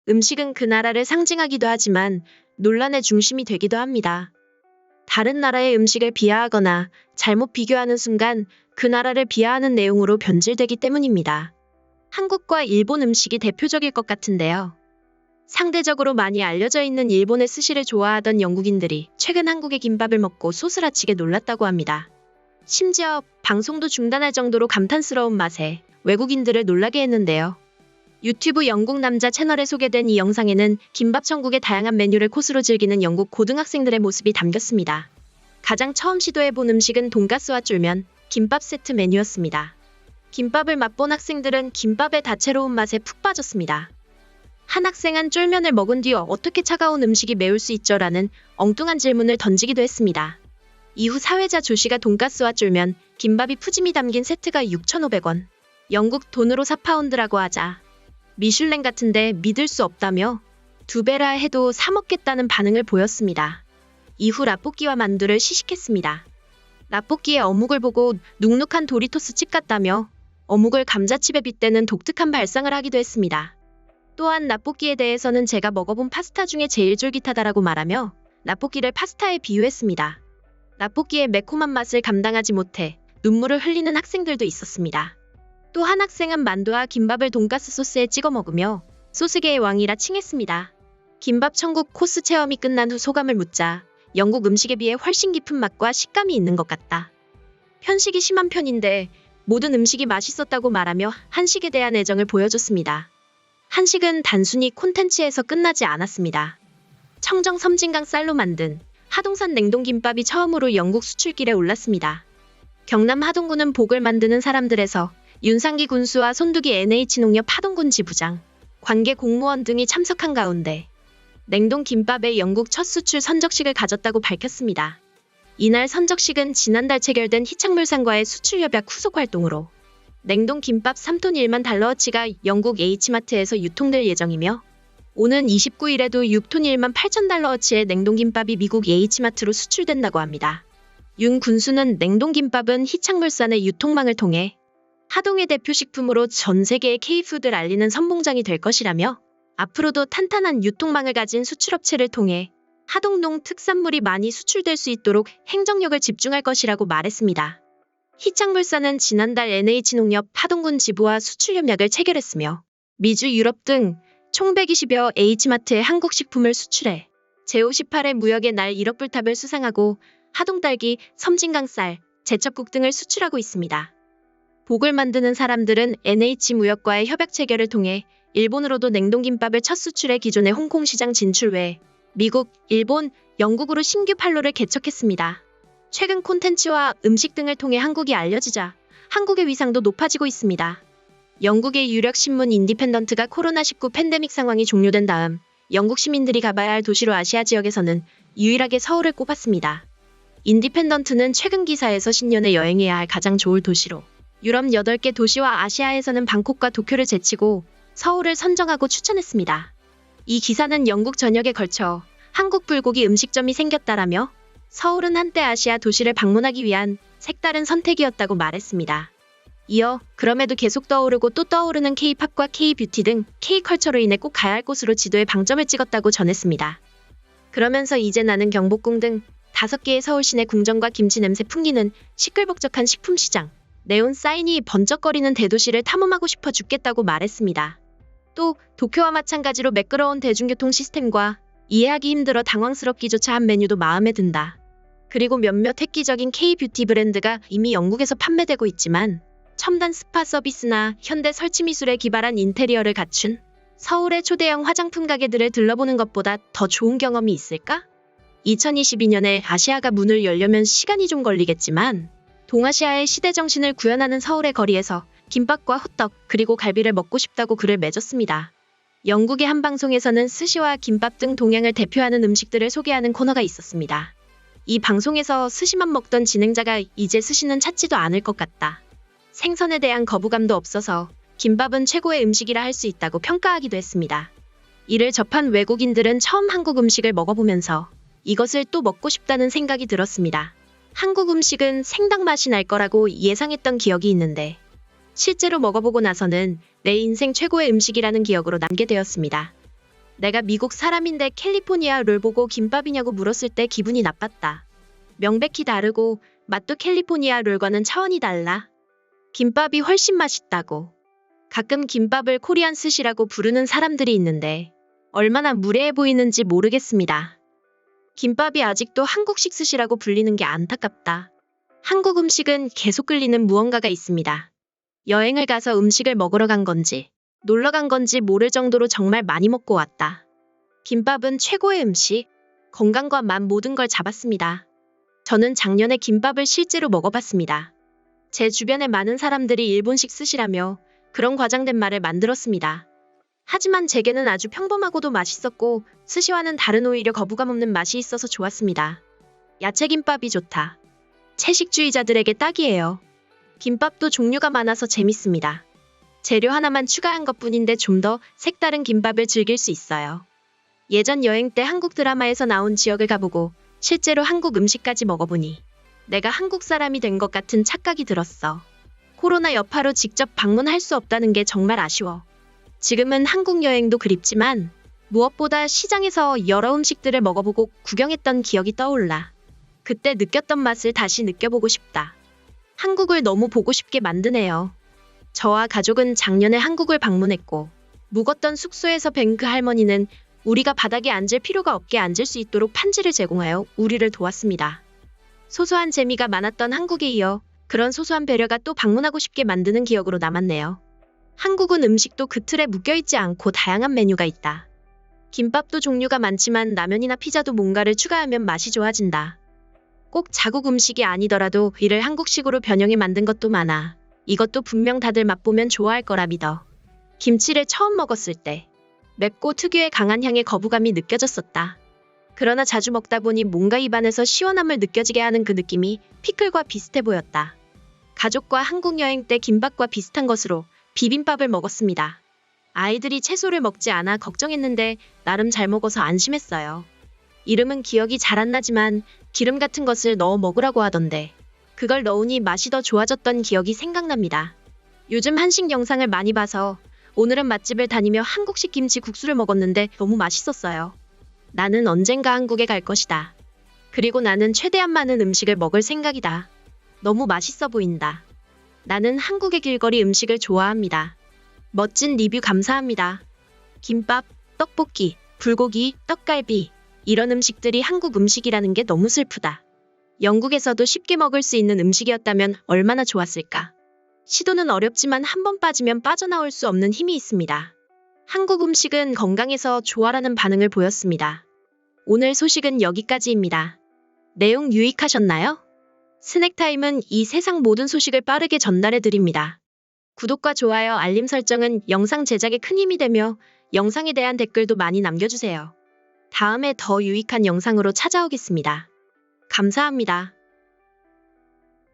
음식은 그 나라를 상징하기도 하지만 논란의 중심이 되기도 합니다. 다른 나라의 음식을 비하하거나 잘못 비교하는 순간 그 나라를 비하하는 내용으로 변질되기 때문입니다. 한국과 일본 음식이 대표적일 것 같은데요. 상대적으로 많이 알려져 있는 일본의 스시를 좋아하던 영국인들이 최근 한국의 김밥을 먹고 소스라치게 놀랐다고 합니다. 심지어 방송도 중단할 정도로 감탄스러운 맛에 외국인들을 놀라게 했는데요. 유튜브 영국 남자 채널에 소개된 이 영상에는 김밥 천국의 다양한 메뉴를 코스로 즐기는 영국 고등학생들의 모습이 담겼습니다. 가장 처음 시도해본 음식은 돈가스와 쫄면, 김밥 세트 메뉴였습니다. 김밥을 맛본 학생들은 김밥의 다채로운 맛에 푹 빠졌습니다. 한 학생은 쫄면을 먹은 뒤 어떻게 차가운 음식이 매울 수 있죠? 라는 엉뚱한 질문을 던지기도 했습니다. 이후 사회자 조 씨가 돈가스와 쫄면, 김밥이 푸짐히 담긴 세트가 6,500원, 영국 돈으로 4파운드라고 하자 미슐랭 같은데 믿을 수 없다며 2배라 해도 사 먹겠다는 반응을 보였습니다. 이후 라볶이와 만두를 시식했습니다. 라볶이의 어묵을 보고 눅눅한 도리토스 칩 같다며 어묵을 감자칩에 빗대는 독특한 발상을 하기도 했습니다. 또한 라볶이에 대해서는 제가 먹어본 파스타 중에 제일 쫄깃하다라고 말하며 라볶이를 파스타에 비유했습니다. 라볶이의 매콤한 맛을 감당하지 못해 눈물을 흘리는 학생들도 있었습니다. 또 한 학생은 만두와 김밥을 돈가스 소스에 찍어 먹으며 소스계의 왕이라 칭했습니다. 김밥 천국 코스 체험이 끝난 후 소감을 묻자 영국 음식에 비해 훨씬 깊은 맛과 식감이 있는 것 같다. 편식이 심한 편인데 모든 음식이 맛있었다고 말하며 한식에 대한 애정을 보여줬습니다. 한식은 단순히 콘텐츠에서 끝나지 않았습니다. 청정 섬진강 쌀로 만든 하동산 냉동김밥이 처음으로 영국 수출길에 올랐습니다. 경남 하동군은 복을 만드는 사람들에서 윤상기 군수와 손두기 NH농협 하동군 지부장, 관계 공무원 등이 참석한 가운데 냉동김밥의 영국 첫 수출 선적식을 가졌다고 밝혔습니다. 이날 선적식은 지난달 체결된 희창물산과의 수출 협약 후속 활동으로 냉동김밥 3톤 1만 달러어치가 영국 H마트에서 유통될 예정이며 오는 29일에도 6톤 1만 8천 달러어치의 냉동김밥이 미국 H마트로 수출된다고 합니다. 윤 군수는 냉동김밥은 희창물산의 유통망을 통해 하동의 대표 식품으로 전 세계의 K푸드를 알리는 선봉장이 될 것이라며 앞으로도 탄탄한 유통망을 가진 수출업체를 통해 하동동 특산물이 많이 수출될 수 있도록 행정력을 집중할 것이라고 말했습니다. 희창물산은 지난달 NH농협 하동군 지부와 수출협약을 체결했으며 미주, 유럽 등 총 120여 H마트의 한국 식품을 수출해 제58회 무역의 날 1억 불탑을 수상하고 하동딸기, 섬진강쌀, 제첩국 등을 수출하고 있습니다. 복을 만드는 사람들은 NH무역과의 협약 체결을 통해 일본으로도 냉동김밥을 첫 수출해 기존의 홍콩 시장 진출 외 미국, 일본, 영국으로 신규 판로를 개척했습니다. 최근 콘텐츠와 음식 등을 통해 한국이 알려지자 한국의 위상도 높아지고 있습니다. 영국의 유력 신문 인디펜던트가 코로나19 팬데믹 상황이 종료된 다음 영국 시민들이 가봐야 할 도시로 아시아 지역에서는 유일하게 서울을 꼽았습니다. 인디펜던트는 최근 기사에서 신년에 여행해야 할 가장 좋을 도시로 유럽 8개 도시와 아시아에서는 방콕과 도쿄를 제치고 서울을 선정하고 추천했습니다. 이 기사는 영국 전역에 걸쳐 한국 불고기 음식점이 생겼다라며 서울은 한때 아시아 도시를 방문하기 위한 색다른 선택이었다고 말했습니다. 이어 그럼에도 계속 떠오르고 또 떠오르는 K-팝과 K-뷰티 등 K-컬처로 인해 꼭 가야 할 곳으로 지도에 방점을 찍었다고 전했습니다. 그러면서 이제 나는 경복궁 등 5개의 서울 시내 궁전과 김치 냄새 풍기는 시끌벅적한 식품시장, 네온 사인이 번쩍거리는 대도시를 탐험하고 싶어 죽겠다고 말했습니다. 또 도쿄와 마찬가지로 매끄러운 대중교통 시스템과 이해하기 힘들어 당황스럽기조차 한 메뉴도 마음에 든다. 그리고 몇몇 획기적인 K-뷰티 브랜드가 이미 영국에서 판매되고 있지만 첨단 스파 서비스나 현대 설치 미술에 기발한 인테리어를 갖춘 서울의 초대형 화장품 가게들을 들러보는 것보다 더 좋은 경험이 있을까? 2022년에 아시아가 문을 열려면 시간이 좀 걸리겠지만 동아시아의 시대 정신을 구현하는 서울의 거리에서 김밥과 호떡 그리고 갈비를 먹고 싶다고 글을 맺었습니다. 영국의 한 방송에서는 스시와 김밥 등 동양을 대표하는 음식들을 소개하는 코너가 있었습니다. 이 방송에서 스시만 먹던 진행자가 이제 스시는 찾지도 않을 것 같다. 생선에 대한 거부감도 없어서 김밥은 최고의 음식이라 할 수 있다고 평가하기도 했습니다. 이를 접한 외국인들은 처음 한국 음식을 먹어보면서 이것을 또 먹고 싶다는 생각이 들었습니다. 한국 음식은 생닭 맛이 날 거라고 예상했던 기억이 있는데 실제로 먹어보고 나서는 내 인생 최고의 음식이라는 기억으로 남게 되었습니다. 내가 미국 사람인데 캘리포니아 롤 보고 김밥이냐고 물었을 때 기분이 나빴다. 명백히 다르고 맛도 캘리포니아 롤과는 차원이 달라. 김밥이 훨씬 맛있다고. 가끔 김밥을 코리안 스시라고 부르는 사람들이 있는데 얼마나 무례해 보이는지 모르겠습니다. 김밥이 아직도 한국식 스시라고 불리는 게 안타깝다. 한국 음식은 계속 끌리는 무언가가 있습니다. 여행을 가서 음식을 먹으러 간 건지 놀러 간 건지 모를 정도로 정말 많이 먹고 왔다. 김밥은 최고의 음식, 건강과 맛 모든 걸 잡았습니다. 저는 작년에 김밥을 실제로 먹어봤습니다. 제 주변에 많은 사람들이 일본식 스시라며 그런 과장된 말을 만들었습니다. 하지만 제게는 아주 평범하고도 맛있었고 스시와는 다른 오히려 거부감 없는 맛이 있어서 좋았습니다. 야채김밥이 좋다. 채식주의자들에게 딱이에요. 김밥도 종류가 많아서 재밌습니다. 재료 하나만 추가한 것뿐인데 좀 더 색다른 김밥을 즐길 수 있어요. 예전 여행 때 한국 드라마에서 나온 지역을 가보고 실제로 한국 음식까지 먹어보니 내가 한국 사람이 된 것 같은 착각이 들었어. 코로나 여파로 직접 방문할 수 없다는 게 정말 아쉬워. 지금은 한국 여행도 그립지만 무엇보다 시장에서 여러 음식들을 먹어보고 구경했던 기억이 떠올라. 그때 느꼈던 맛을 다시 느껴보고 싶다. 한국을 너무 보고 싶게 만드네요. 저와 가족은 작년에 한국을 방문했고 묵었던 숙소에서 뵌 그 할머니는 우리가 바닥에 앉을 필요가 없게 앉을 수 있도록 판지를 제공하여 우리를 도왔습니다. 소소한 재미가 많았던 한국에 이어 그런 소소한 배려가 또 방문하고 싶게 만드는 기억으로 남았네요. 한국은 음식도 그 틀에 묶여있지 않고 다양한 메뉴가 있다. 김밥도 종류가 많지만 라면이나 피자도 뭔가를 추가하면 맛이 좋아진다. 꼭 자국 음식이 아니더라도 이를 한국식으로 변형해 만든 것도 많아. 이것도 분명 다들 맛보면 좋아할 거라 믿어. 김치를 처음 먹었을 때 맵고 특유의 강한 향의 거부감이 느껴졌었다. 그러나 자주 먹다 보니 뭔가 입안에서 시원함을 느껴지게 하는 그 느낌이 피클과 비슷해 보였다. 가족과 한국 여행 때 김밥과 비슷한 것으로 비빔밥을 먹었습니다. 아이들이 채소를 먹지 않아 걱정했는데 나름 잘 먹어서 안심했어요. 이름은 기억이 잘 안 나지만 기름 같은 것을 넣어 먹으라고 하던데 그걸 넣으니 맛이 더 좋아졌던 기억이 생각납니다. 요즘 한식 영상을 많이 봐서 오늘은 맛집을 다니며 한국식 김치 국수를 먹었는데 너무 맛있었어요. 나는 언젠가 한국에 갈 것이다. 그리고 나는 최대한 많은 음식을 먹을 생각이다. 너무 맛있어 보인다. 나는 한국의 길거리 음식을 좋아합니다. 멋진 리뷰 감사합니다. 김밥, 떡볶이, 불고기, 떡갈비 이런 음식들이 한국 음식이라는 게 너무 슬프다. 영국에서도 쉽게 먹을 수 있는 음식이었다면 얼마나 좋았을까. 시도는 어렵지만 한 번 빠지면 빠져나올 수 없는 힘이 있습니다. 한국 음식은 건강해서 좋아라는 반응을 보였습니다. 오늘 소식은 여기까지입니다. 내용 유익하셨나요? 스낵타임은 이 세상 모든 소식을 빠르게 전달해 드립니다. 구독과 좋아요, 알림 설정은 영상 제작에 큰 힘이 되며 영상에 대한 댓글도 많이 남겨주세요. 다음에 더 유익한 영상으로 찾아오겠습니다. 감사합니다.